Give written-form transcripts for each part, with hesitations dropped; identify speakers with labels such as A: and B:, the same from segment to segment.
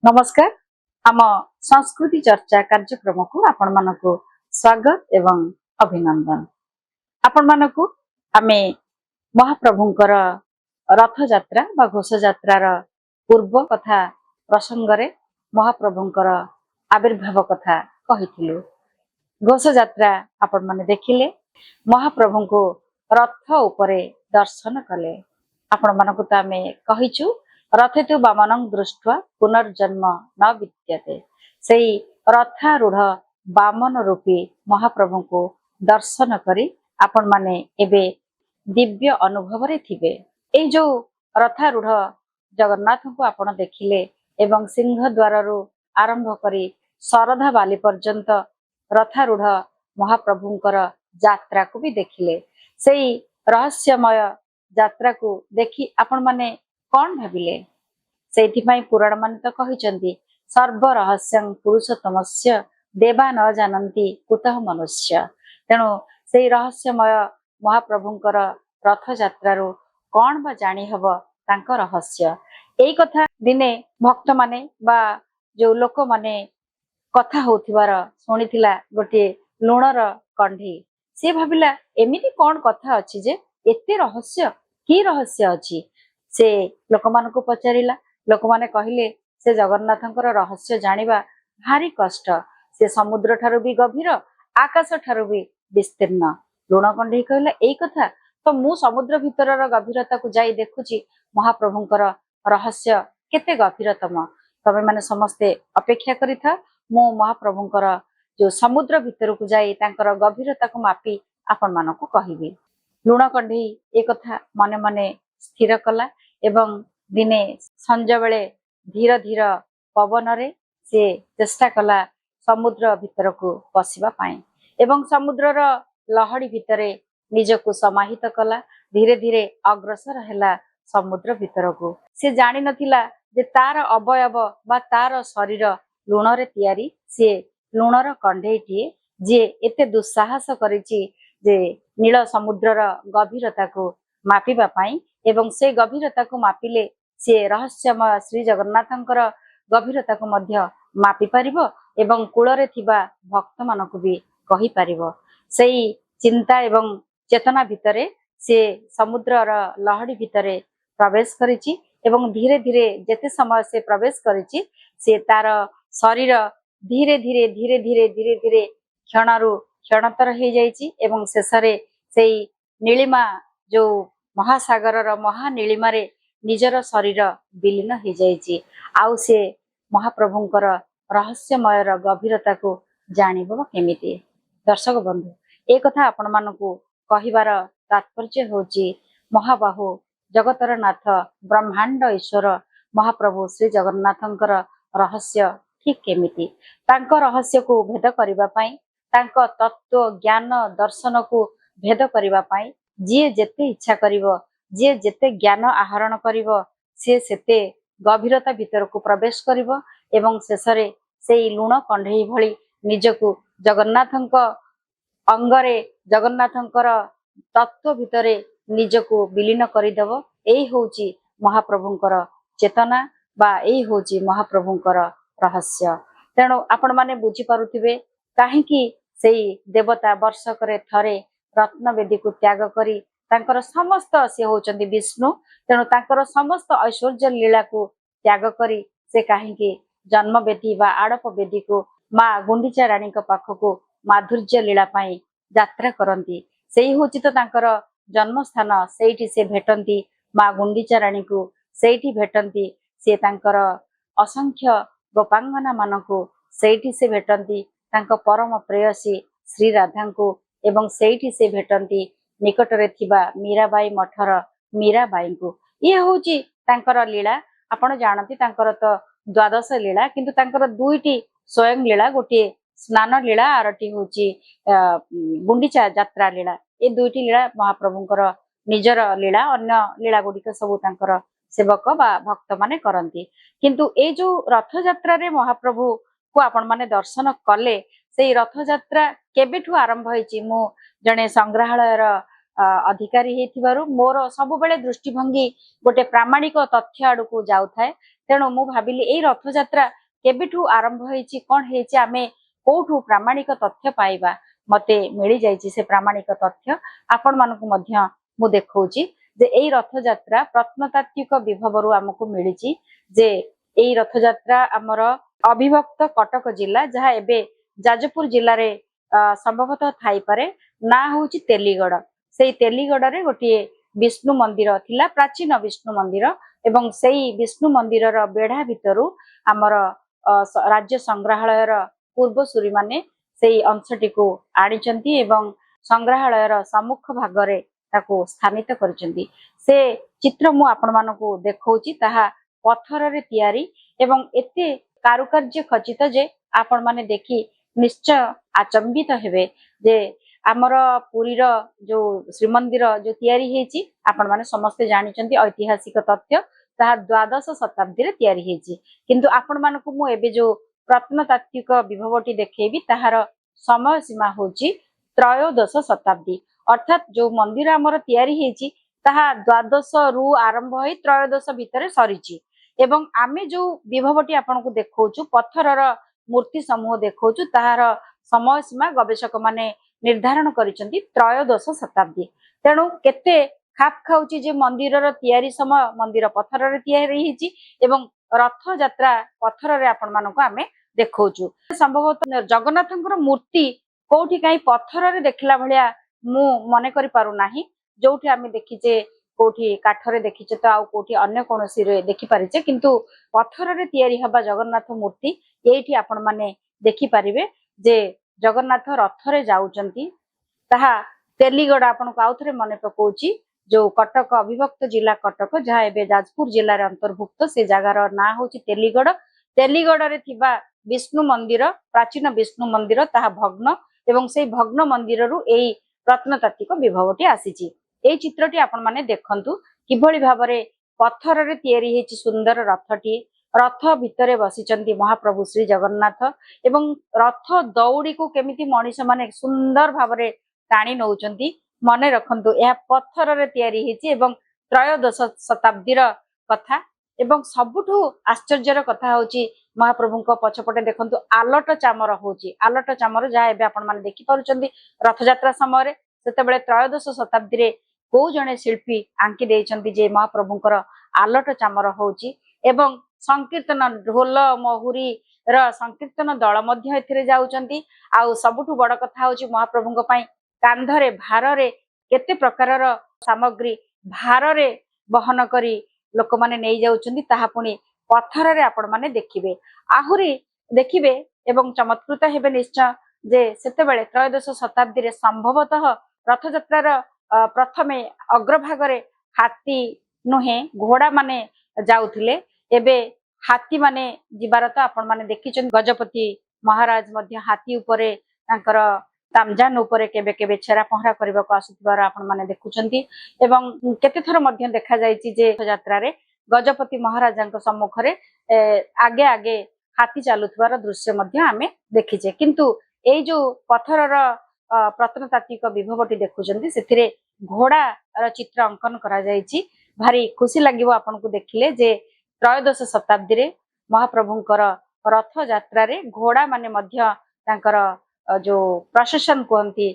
A: नमस्कार आम संस्कृति चर्चा कार्यक्रम को आपण मानकु स्वागत एवं अभिनंदन। आपण मानकु आमे महाप्रभुंकर रथ यात्रा बा घोष यात्रार पूर्व कथा प्रसंग रे महाप्रभुंकर आविर्भाव कथा कहिथिलु। घोष यात्रा आपण माने देखिले महाप्रभु को रथ उपरे दर्शन कले। आपण मानकु त आमे कहिछु रथेतु वामनं दृष्ट्वा पुनर्जन्म न विद्यते। सेई रथारूढ़ वामन रूपी महाप्रभु को दर्शन करी आपण माने एबे दिव्य अनुभव रे थिबे। ए जो रथारूढ़ जगन्नाथ को आपण देखिले एवं सिंह द्वार रु आरंभ करी शरधा बाली पर्यंत रथारूढ़ महाप्रभुंकर यात्रा को भी देखिले। सेई रहस्यमय यात्रा को देखि आपण माने कौन भाविले से पुराण मान तो कहते सर्व रहस्यं पुरुषोत्तमस्य देवा न जानती कुतः मनुष्य। तेणु से रहस्यमय महाप्रभुंकर रथ यात्रा कौन बा जानी हब तांको रहस्य। एई कथा दिने भक्त माने बा जो लोक माने कथा होथिबार सुनिथिला गोटे लुणर कंढी। से भाविला एमिति कौन कथा अछि जे एते रहस्य की रहस्य अछि। से लोक मानको पचारिला। लोक माने कहिले से जगन्नाथंकर रहस्य जानिबा भारी कष्ट। से समुद्र ठारू भी गभीर आकाश ठारू भी विस्तीर्ण। लुण कंढी कहला एई कथा तो मु समुद्र भितरर गभीरता को जाई देखुची महाप्रभुंकर रहस्य केते गभीरतम। तबे माने समस्ते अपेक्षा करिथा मु महाप्रभुंकर जो समुद्र भितर को जाई तांकर गभीरता को मापी आपण मानको कहिबी। लुण कंढी ए कथा मने मने स्थिर कला एवं दिने संज बेले धीर धीर पवन रे से चेष्टा कला समुद्र भितर को पशिबा पाए एवं समुद्रर लहड़ी भितरे निजको समाहित कला। धीरे धीरे अग्रसर हैला समुद्र भितर को। से जानि नथिला जे तार अवयव बा तार शरीर लुण रे तैयारी। से लुणर कंढेटी जे एते दुस्साहस करिछि जे नील समुद्रर गभीरता को मापिबा पाई एवं से गभीरता को मापिले से रहस्यमय श्री जगन्नाथंकर गभीरता को मध्य मापी पारिबो एवं कूलरे थिबा भक्त मानको भी कहि पारिबो। सेई चिंता एवं चेतना भितरे से समुद्रर लहड़ी भितरे प्रवेश करिछि एवं धीरे धीरे जेते समय से प्रवेश करिछि से तार शरीर धीरे धीरे धीरे धीरे धीरे धीरे क्षणरु क्षणतर हो जाइछि एवं शेषरे सेई नीलिमा जो महासागरर महानीलिमा रे निजर शरीर विलीन हो जाइछि। आउ से महाप्रभुंकर रहस्यमयर गभीरता को जानिबो केमिति। दर्शक बंधु ए कथा आपण मानकु कहिबार तात्पर्य होछि महाबाहु जगतर नाथ ब्रह्मांड ईश्वर महाप्रभु श्री जगन्नाथंकर रहस्य ठीक केमिति। तांको रहस्य को भेद करिबा पई तांको तत्व ज्ञान दर्शन को भेद करिबा पई जे जेते इच्छा करिवो जे जेते ज्ञान आहरण करिवो से सेते गभीरता भीतर को प्रवेश करिवो एवं शेषरे सेई लुण कंढेई भली निजको जगन्नाथंक अंगरे जगन्नाथंकर तत्व भितरे निजको विलीन करिदेव। एई होची महाप्रभुंकर चेतना बा एई होची महाप्रभुंकर रहस्य। तेणु आपण माने बुझी पारुथिबे काहेकि सेई देवता वर्षकरे थरे रत्नवेदी को त्याग करी तांकर समस्त से होचंदी विष्णु। तेणु तांकर समस्त ऐश्वर्य लीला को त्याग करी से काहेकि जन्म वेदी बा आड़प वेदी को माँ गुंडीचा रानी का पाखको माधुर्य लीला पाई यात्रा करती। सेई होची तो तांकर जन्म स्थान सेठी से भेटंती माँ गुंडीचा रानी को सेठी भेटंती। से तांकर असंख्य गोपांगना मानको सेठी से भेटंती तांको परम प्रेयसी श्री राधा को एवं सेठी से भेटंती निकटरे थिबा मीराबाई मठर मीराबाई को। ये होची तांकर लीला। आपण जानती तांकर तो द्वादश लीला किंतु तांकर दुईटी स्वयं लीला गोटे स्नान लीला आरटी होची गुंडीचा यात्रा लीला। ए दुईटी लीला महाप्रभुंकर निजर लीला अन्य लीला गुड़िक सब तांकर सेवक बा भक्त माने करंती। किंतु ए जो रथ यात्रा रे महाप्रभु को आपण माने दर्शन कले से रथ यात्रा केबेठु आरंभ होईची। मु जने संग्रहालयर अधिकारी हेथिबारु मोर सब बेले दृष्टिभंगी गोटे प्रामाणिक तथ्य आड़ को जाऊ थाए। तेणु मु भाविली एई रथ यात्रा केबेठू आरंभ होईची कोन हेची आमे कोठू प्रामाणिक तथ्य पाइबा मते मिली जाईची से प्रामाणिक तथ्य आपण मानकु मध्य मु देखौची जे एई रथ यात्रा प्रत्नतात्विक विभवरु हमकु मिलिची जे एई रथ यात्रा हमर अविभक्त कटक जिला जहा एबे जाजपुर जिल्ला रे संभवतः थाई पारे ना होची तेलीगढ़ सेई तेलीगढ़ रे गोटे विष्णु मंदिर थिला प्राचीन विष्णु मंदिर एवं सेई विष्णु मंदिर रो बेढ़ा भितरु हमर राज्य संग्रहालय रो पूर्वसूरी माने सेई अंशटी को आनिचंती एवं संग्रहालय रो सम्मुख भागरे ताको स्थानित करचंती से चित्र मु आपण मानको देखौची ताहा पत्थर रे तयारी एवं एते कारुकार्य खचित जे आपण माने देखि निश्चय आचंबित हेबे जे आमर पुरी रो जो श्रीमंदिर जो तयारी हेची आपण माने समस्त जानिचंती ऐतिहासिक तथ्य ताहा द्वादश शताब्दी रे तयारी हेची किंतु आपण मानको मु एबे जो प्रत्नतात्विक विभवटी देखेबी ताहार समय सीमा होची त्रयोदश शताब्दी अर्थात जो मंदिर आमर तयारी हेची ताहा द्वादश रु आरंभ होई त्रयोदश भितरे सरीची एवं आमे जो विभवटी आपनको देखौचु पत्थरर मूर्ति समूह देखौचु ताहार समय सीमा गवेषक माने निर्धारण करिसंती त्रयोदश शताब्दी तेणु केते खाप खाउची जे मंदिरर तयारी समय मंदिर पत्थर रे तयारी हेची एवं रथ यात्रा पत्थर रे आपण मानको आमे देखौचु संभवतः जगन्नाथଙ୍କର मूर्ति कोठी काई पत्थर रे देखला भलिया मु मने करि पारु नाही जोठी आमे देखिचे कोठी काठरे देखिचे तो आउ कोठी अन्य कोनोसी रे देखि पारिचे किंतु पत्थर रे तयारी हबा जगन्नाथ मूर्ति एठी आपण माने देखि पारिबे जे जगन्नाथ रथ रे जाउचंती ताहा तेलीगढ़ आपण को आउथरे मने पकोची जो कटक अविभक्त जिला कटक जहा एबे जाजपुर जिल्ला रे अंतर्भुक्त से जगार ना होची तेलीगढ़ तेलीगढ़ रे थिबा विष्णु मंदिर प्राचीन विष्णु मंदिर ताहा भग्न एवं से भग्न मंदिर रु एई प्रत्नतात्विक विभवटी आसीची एई चित्रटी आपण माने देखंतु किभଳି भाबरे पत्थर रे तयारी हेची सुंदर रथटी रथ भितरे बसिचंती महाप्रभु श्री जगन्नाथ एवं रथ दौड़ी को केमिति मनीष माने सुंदर भाबरे टाणी नौचंती मने रखंतु यह पत्थर रे तयारी हेची एवं त्रयोदश शताब्दी रा कथा एवं सबुठु आश्चर्यर कथा होची महाप्रभुको पछपटे देखंतु आलट चामर होची आलट चामर जा एबे आपण माने देखि पारुचंती रथ यात्रा समय रे सेते बेले त्रयोदश शताब्दी रे को जणे शिल्पी आंकी देइचंती जे महाप्रभुଙ୍କର आलट चामर होची एवं संकीर्तन ढोल महुरी र संकीर्तन दल मध्य एथिरे जाउचंती आ सबुठु बड़ कथा होची महाप्रभुଙ୍କ ପାଇଁ कांधरे भारे केते प्रकारर सामग्री भारे बहन करी लोक माने नै जाउचंती ताहा पुनी पत्थर रे आपण माने देखिबे आहुरी देखिबे एवं चमत्कृत हेबे निश्चय जे सेते बेले त्रयोदश शताब्दी रे संभवतः रथ यात्रार प्रथमे अग्रभागरे हाथी नुहे घोड़ा माने जाउथिले एबे हाथी माने जिबार तो आपण माने देखिचन गजपति महाराज मध्य हाथी उपरे तांकर तामजान उपरे केबे केबे छेरा पहरा करबा को आसुथिबार आपण माने देखुचंती एवं केते थर मध्य देखा जायछि जे यात्रा रे गजपति महाराजांक सम्मुखरे आगे आगे हाथी चालुथिबार दृश्य मध्य आमे देखिचे किंतु एई जो पत्थरर प्रत्नतात्विक विभवटी देखुचंती सेथिरे घोड़ा र चित्र अंकन करा जायछि भारी खुशी लागिबो आपन को देखिले जे त्रयोदश शताब्दी रे महाप्रभुंकर रथ यात्रा रे घोड़ा माने मध्य तांकर जो प्रशासन कहती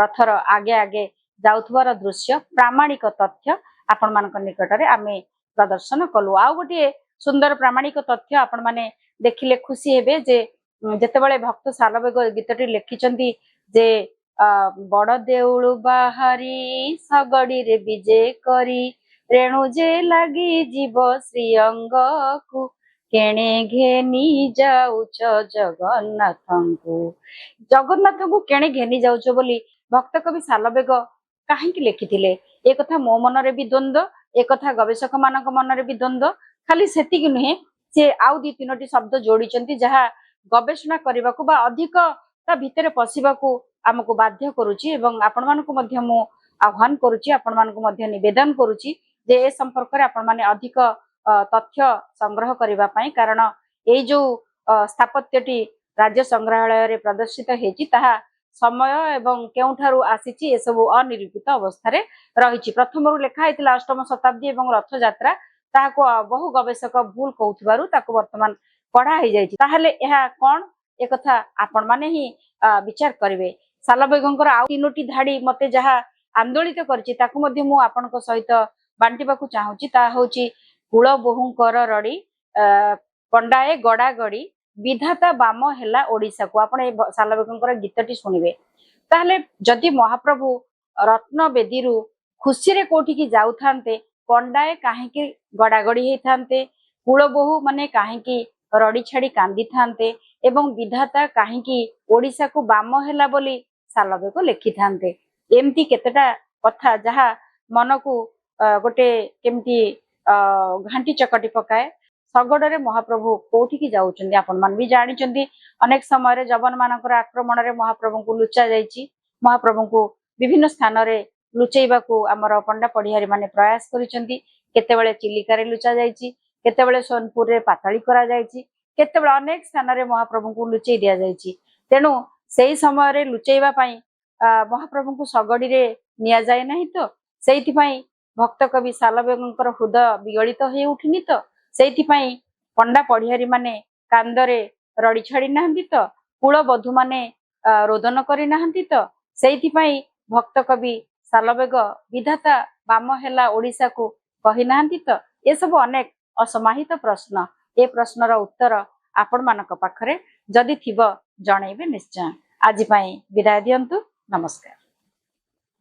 A: रथर आगे आगे जाउथबार दृश्य प्रामाणिक तथ्य आपण मान निकट में आमे प्रदर्शन कलु आ गोटे सुंदर प्रामाणिक तथ्य आपण माने देखिले खुशी हेबे जे जेतेबेले भक्त सालवेग गीतटी लिखिचंती जे बड़ देउळु बाहारी सगड़ी रे विजे करी रेणु जे लगी जीव श्रीअंग को केणे घेनी जाउच जगन्नाथ को केणे घेनी जाउच बोली भक्त कवि सालवेग काहे लिखिथिले ए कथा मो मन रे भी द्वंद्व ए कथा गवेषक मानक मन रे भी द्वंद्व खाली सेति कि नुहे से आउ दी तीनोटी शब्द जोड़ीचंती जहा गवेषणा करबा को बा अधिक ता भितरे पसिबा को हमको बाध्य करूची एवं आपण मानको मध्य मो आह्वान करूची आपण मानको मध्य निवेदन करूची जे ए संपर्क रे आपण माने अधिक तथ्य संग्रह करबा पई कारण ए जो स्थापत्यटी राज्य संग्रहालय रे प्रदर्शित हेची ताहा समय एवं केउठारु आसीची ए सब अनिरूपित अवस्था रे रहिची प्रथम रु लेखा हेतिला अष्टम शताब्दी एवं रथ यात्रा ताहाको बहु गवेषक भूल कहउथिबारु ताको वर्तमान पढ़ा हो जाइछि ताहले एहा कोन ए कथा आपण माने ही विचार करिवे सालबेगंकर आ तीनोटी धाड़ी मते जहा आंदोलित करछि ताकू मध्ये मु आपनक सहित बांटिबाकू चाहूछि ता होछि कुळ बोहुंकर रडी पंडाए गड़ा गड़ी विधाता बाम हेला ओडिसा को आपण ए सालबेगंकर गीतटी सुनिबे ताहले जदि महाप्रभु रत्न बेदीरु खुशी रे कोठी की जाउथांते पंडाए काहेकि गड़ागड़ी हेथांते कुळ बोहू माने काहेकि रड़ी छाड़ी कांदी थांते एवं विधाता काहेकि ओडिसा को बाम हेला बोली सालबेग लेखि थांते एमती केतेटा कथा जहा मन को गोटे केमती घांटी चकटी पकाए सगड़े महाप्रभु कोठी की जाउछन्ती आपण मान भी जानिछन्ती अनेक समय रे जवन मानकर आक्रमण रे महाप्रभु को लुचा जाइछि महाप्रभु को विभिन्न स्थान रे लुचैबा को हमर पंडा पढ़ियारी माने प्रयास करिछन्ती केतेबेले चिलिका रे लुचा जाइछि केतेबेले सोनपुर रे पाताली करा जाइछि केतेबेले अनेक स्थान रे महाप्रभु को लुचै दिया जाइछि तेनु सेही समय रे लुचैबा पई महाप्रभु को सगड़ी रे निया जाय नाही तो सेहिति पई भक्त कवि सालबेगंकर हृदय विगलित हो उठिनी तो सेहिति पई पंडा पढ़ियारी माने कांदरे रड़ी छाड़ी नाहंती तो कुल बधु माने रोदन करी नाहंती तो सेहिति पई भक्त कवि सालबेग विधाता बाम हेला ओडिसा को कहि नाहंती तो ये सब अनेक असमाहित प्रश्न ए प्रश्नर उत्तर आपण मानक पाखरे जदि थिबो जणैबे निश्चय आज पई विदाय दियंतु नमस्कार।